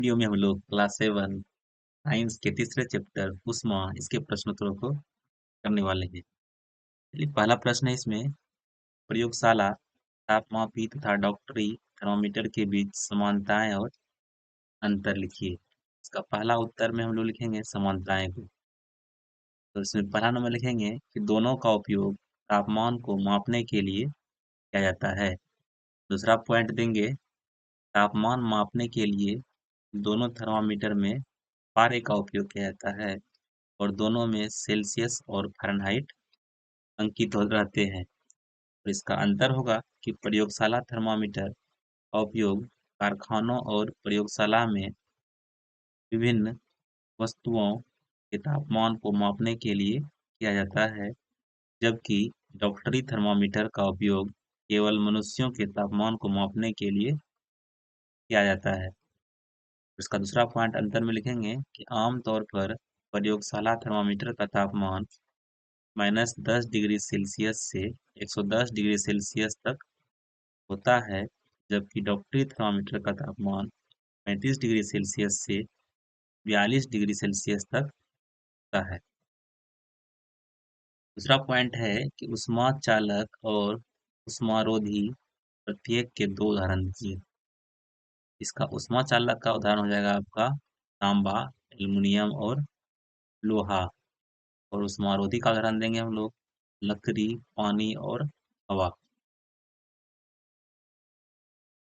Video में हम लोग क्लास 7 साइंस के तीसरे चैप्टर उष्मा इसके प्रश्नोत्तरों को करने वाले हैं। चलिए पहला प्रश्न है इसमें प्रयोगशाला तापमापी तथा डॉक्टरी थर्मामीटर के बीच समानताएं और अंतर लिखिए। इसका पहला उत्तर में हम लोग लिखेंगे समानताएं को। तो इसमें पहला नंबर लिखेंगे कि दोनों का उपयोग तापमान को मापने के लिए किया जाता है। दूसरा पॉइंट देंगे तापमान मापने के लिए दोनों थर्मामीटर में पारे का उपयोग किया जाता है और दोनों में सेल्सियस और फ़ारेनहाइट अंकित हो रहते हैं। और इसका अंतर होगा कि प्रयोगशाला थर्मामीटर का उपयोग कारखानों और प्रयोगशाला में विभिन्न वस्तुओं के तापमान को मापने के लिए किया जाता है, जबकि डॉक्टरी थर्मामीटर का उपयोग केवल मनुष्यों के तापमान को मापने के लिए किया जाता है। इसका दूसरा पॉइंट अंतर में लिखेंगे कि आमतौर पर प्रयोगशाला थर्मामीटर का तापमान -10 डिग्री सेल्सियस से 110 डिग्री सेल्सियस तक होता है, जबकि डॉक्टरी थर्मामीटर का तापमान 35 डिग्री सेल्सियस से 42 डिग्री सेल्सियस तक होता है। दूसरा पॉइंट है कि ऊष्मा चालक और ऊष्मारोधी प्रत्येक के दो उदाहरण दीजिए। इसका ऊष्मा चालक का उदाहरण हो जाएगा आपका तांबा, एल्युमिनियम और लोहा। और ऊष्मारोधी का उदाहरण देंगे हम लोग लकड़ी, पानी और हवा।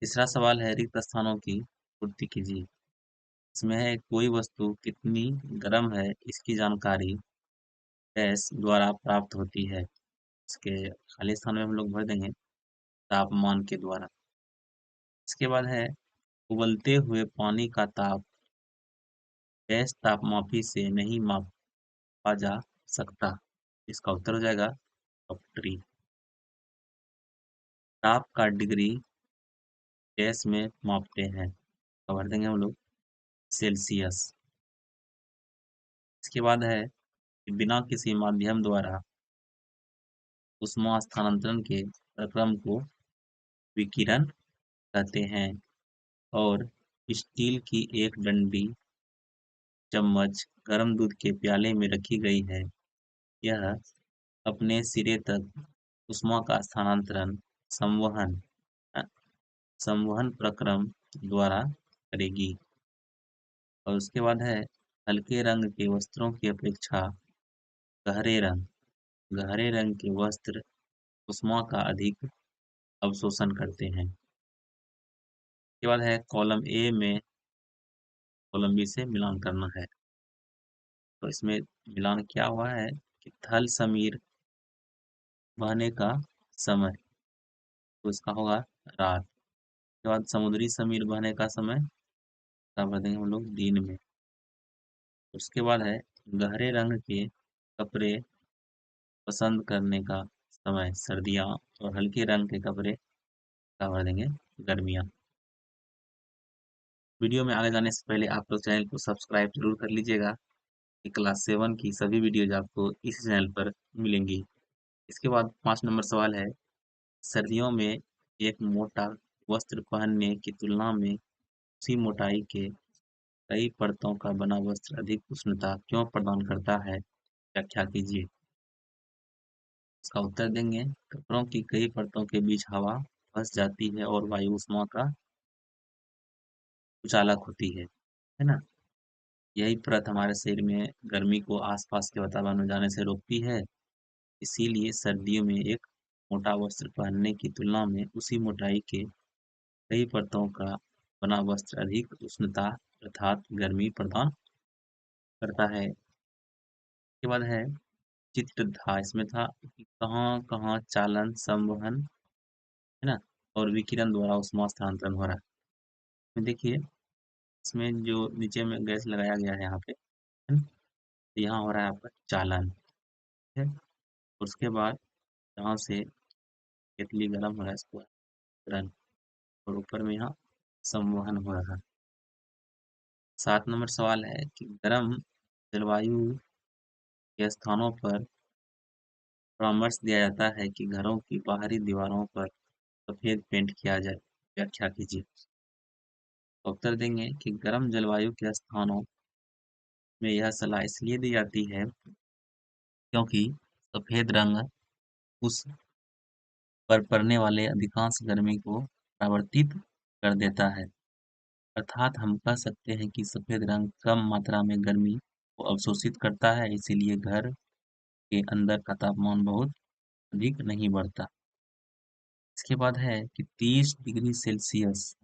तीसरा सवाल है रिक्त स्थानों की पूर्ति कीजिए। इसमें है कोई वस्तु कितनी गर्म है इसकी जानकारी गैस द्वारा प्राप्त होती है। इसके खाली स्थान में हम लोग भर देंगे तापमान के द्वारा। इसके बाद है उबलते हुए पानी का ताप गैस तापमापी से नहीं मापा जा सकता। इसका उत्तर हो जाएगा डॉक्टरी। ताप का डिग्री गैस में मापते हैं तो भर देंगे हम लोग सेल्सियस। इसके बाद है कि बिना किसी माध्यम द्वारा उष्मा स्थानांतरण के प्रक्रम को विकिरण कहते हैं और स्टील की एक डंडी चम्मच गर्म दूध के प्याले में रखी गई है। यह अपने सिरे तक उष्मा का स्थानांतरण संवहन अ, संवहन प्रक्रम द्वारा करेगी। और उसके बाद है हल्के रंग के वस्त्रों की अपेक्षा गहरे रंग गहरे रंग के वस्त्र उष्मा का अधिक अवशोषण करते हैं। उसके बाद है कॉलम ए में कॉलम बी से मिलान करना है। तो इसमें मिलान क्या हुआ है कि थल समीर बहने का समय, तो इसका होगा रात। उसके बाद समुद्री समीर बहने का समय क्या भर देंगे हम लोग दिन में। उसके बाद है गहरे रंग के कपड़े पसंद करने का समय सर्दियाँ और हल्के रंग के कपड़े क्या भर देंगे गर्मियाँ। वीडियो में आगे जाने से पहले आप लोग चैनल को सब्सक्राइब जरूर कर लीजिएगा कि क्लास 7 की सभी वीडियोज आपको इसी चैनल पर मिलेंगी। इसके बाद 5 नंबर सवाल है सर्दियों में एक मोटा वस्त्र पहनने की तुलना में उसी मोटाई के कई परतों का बना वस्त्र अधिक उष्णता क्यों प्रदान करता है, व्याख्या कीजिए। इसका उत्तर देंगे कपड़ों की कई परतों के बीच हवा फंस जाती है और वायु उष्मा का उचालक होती है ना। यही परत हमारे शरीर में गर्मी को आसपास के वातावरण में जाने से रोकती है। इसीलिए सर्दियों में एक मोटा वस्त्र पहनने की तुलना में उसी मोटाई के कई परतों का बना वस्त्र अधिक उष्णता अर्थात गर्मी प्रदान करता है। इसके बाद है चित्र था इसमें था कि कहाँ कहाँ चालन संवहन है ना और विकिरण द्वारा उष्मा स्थानांतरण हो रहा है। देखिए इसमें जो नीचे में गैस लगाया गया है यहाँ पे है ना, तो यहाँ हो रहा है आपका चालन है। उसके बाद यहाँ से केतली गर्म हो रहा है इसको विकिरण और ऊपर में यहाँ संवहन हो रहा है। 7 नंबर सवाल है कि गर्म जलवायु के स्थानों पर परामर्श दिया जाता है कि घरों की बाहरी दीवारों पर सफेद पेंट किया जाए, व्याख्या कीजिए। उत्तर देंगे कि गर्म जलवायु के स्थानों में यह सलाह इसलिए दी जाती है क्योंकि सफेद रंग उस पर पड़ने वाले अधिकांश गर्मी को परावर्तित कर देता है। अर्थात हम कह सकते हैं कि सफेद रंग कम मात्रा में गर्मी को अवशोषित करता है, इसीलिए घर के अंदर का तापमान बहुत अधिक नहीं बढ़ता। इसके बाद है कि 30 डिग्री सेल्सियस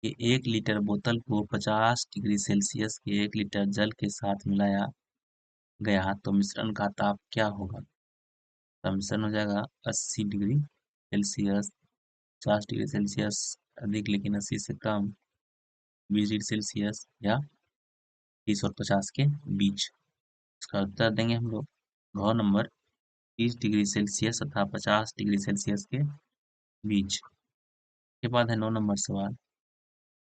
के 1 लीटर बोतल को 50 डिग्री सेल्सियस के 1 लीटर जल के साथ मिलाया गया तो मिश्रण का ताप क्या होगा? तो मिश्रण हो जाएगा 80 डिग्री सेल्सियस, 50 डिग्री सेल्सियस अधिक लेकिन 80 से कम, 20 डिग्री सेल्सियस या 30 और 50 के बीच। इसका उत्तर देंगे हम लोग घ नंबर 30 डिग्री सेल्सियस तथा 50 डिग्री सेल्सियस के बीच। के बाद है 9 नंबर सवाल,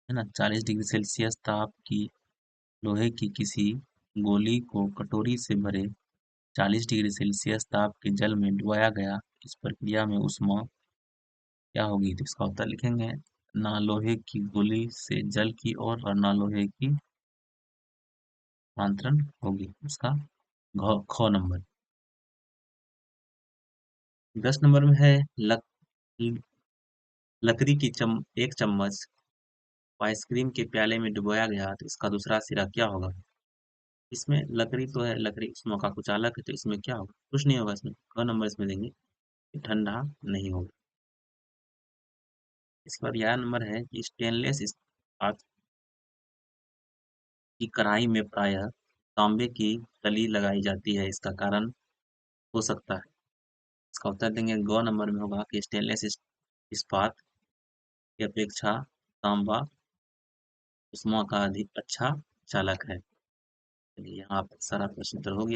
है ना। 40 डिग्री सेल्सियस ताप की लोहे की किसी गोली को कटोरी से भरे 40 डिग्री सेल्सियस ताप के जल में डुबाया गया, इस प्रक्रिया में ऊष्मा क्या होगी? तो इसका उत्तर लिखेंगे ना लोहे की गोली से जल की ओर और ना लोहे की स्थानांतरण होगी। उसका ख नंबर। 10 नंबर में है लकड़ी की एक चम्मच आइसक्रीम के प्याले में डुबोया गया तो इसका दूसरा सिरा क्या होगा? इसमें लकड़ी तो है, लकड़ी उष्मा का कुछ अलग है, तो इसमें क्या होगा? कुछ नहीं होगा इसमें। क नंबर इसमें देंगे कि ठंडा नहीं होगा। इसके बाद 11 नंबर है कि स्टेनलेस इस्पात की कढ़ाई में प्रायः तांबे की कली लगाई जाती है, इसका कारण हो सकता है। इसका उत्तर देंगे ग नंबर में होगा कि स्टेनलेस इस्पात की अपेक्षा तांबा उष्मा का अधिक अच्छा चालक है। चलिए यहाँ पर सारा प्रश्न उत्तर हो गया।